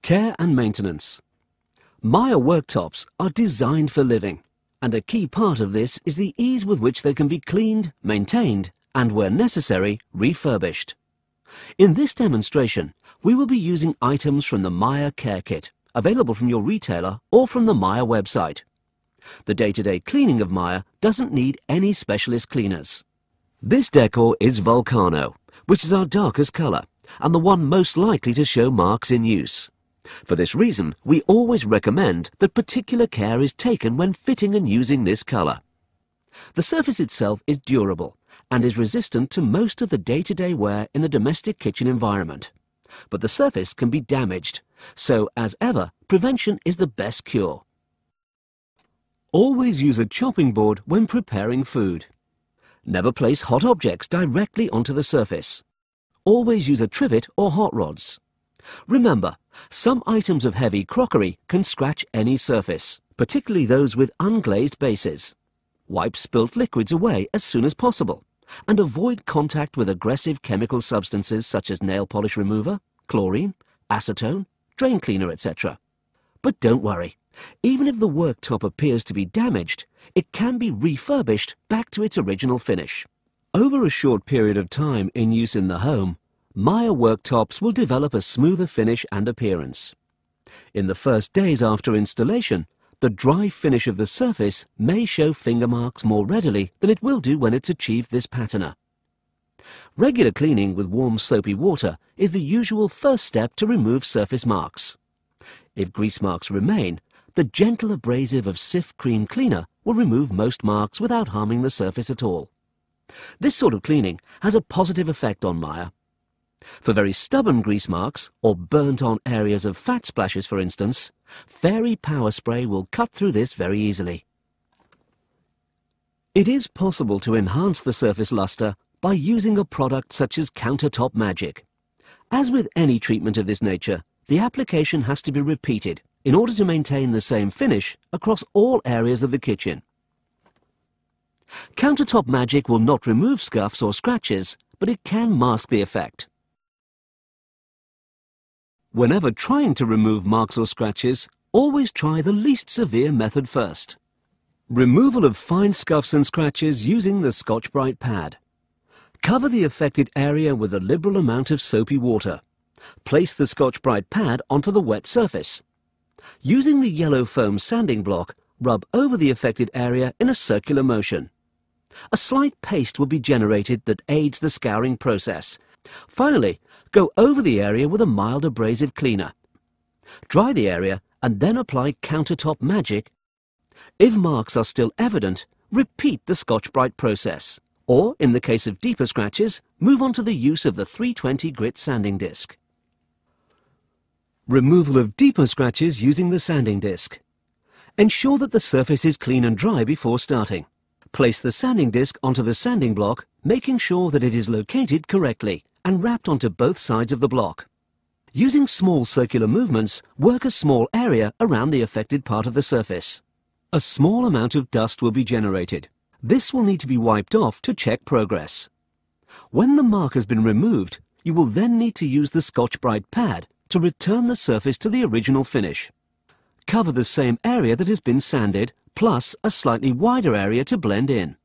Care and maintenance. Maia worktops are designed for living, and a key part of this is the ease with which they can be cleaned, maintained, and where necessary, refurbished. In this demonstration, we will be using items from the Maia Care Kit, available from your retailer or from the Maia website. The day-to-day cleaning of Maia doesn't need any specialist cleaners. This decor is Volcano, which is our darkest colour, and the one most likely to show marks in use. For this reason, we always recommend that particular care is taken when fitting and using this colour. The surface itself is durable and is resistant to most of the day-to-day wear in the domestic kitchen environment. But the surface can be damaged, so as ever, prevention is the best cure. Always use a chopping board when preparing food. Never place hot objects directly onto the surface. Always use a trivet or hot rods. Remember, some items of heavy crockery can scratch any surface, particularly those with unglazed bases. Wipe spilt liquids away as soon as possible, and avoid contact with aggressive chemical substances such as nail polish remover, chlorine, acetone, drain cleaner, etc. But don't worry, even if the worktop appears to be damaged, it can be refurbished back to its original finish. Over a short period of time in use in the home, Maia worktops will develop a smoother finish and appearance. In the first days after installation, the dry finish of the surface may show finger marks more readily than it will do when it's achieved this patina. Regular cleaning with warm soapy water is the usual first step to remove surface marks. If grease marks remain, the gentle abrasive of Cif Cream Cleaner will remove most marks without harming the surface at all. This sort of cleaning has a positive effect on Maia. For very stubborn grease marks, or burnt-on areas of fat splashes for instance, Fairy Power Spray will cut through this very easily. It is possible to enhance the surface luster by using a product such as Countertop Magic. As with any treatment of this nature, the application has to be repeated in order to maintain the same finish across all areas of the kitchen. Countertop Magic will not remove scuffs or scratches, but it can mask the effect. Whenever trying to remove marks or scratches, always try the least severe method first. Removal of fine scuffs and scratches using the Scotch-Brite pad. Cover the affected area with a liberal amount of soapy water. Place the Scotch-Brite pad onto the wet surface. Using the yellow foam sanding block, rub over the affected area in a circular motion. A slight paste will be generated that aids the scouring process. Finally, go over the area with a mild abrasive cleaner. Dry the area and then apply Countertop Magic. If marks are still evident, repeat the Scotch-Brite process. Or, in the case of deeper scratches, move on to the use of the 320 grit sanding disc. Removal of deeper scratches using the sanding disc. Ensure that the surface is clean and dry before starting. Place the sanding disc onto the sanding block, making sure that it is located correctly and wrapped onto both sides of the block. Using small circular movements, work a small area around the affected part of the surface. A small amount of dust will be generated. This will need to be wiped off to check progress. When the mark has been removed, you will then need to use the Scotch-Brite pad to return the surface to the original finish. Cover the same area that has been sanded, plus a slightly wider area to blend in.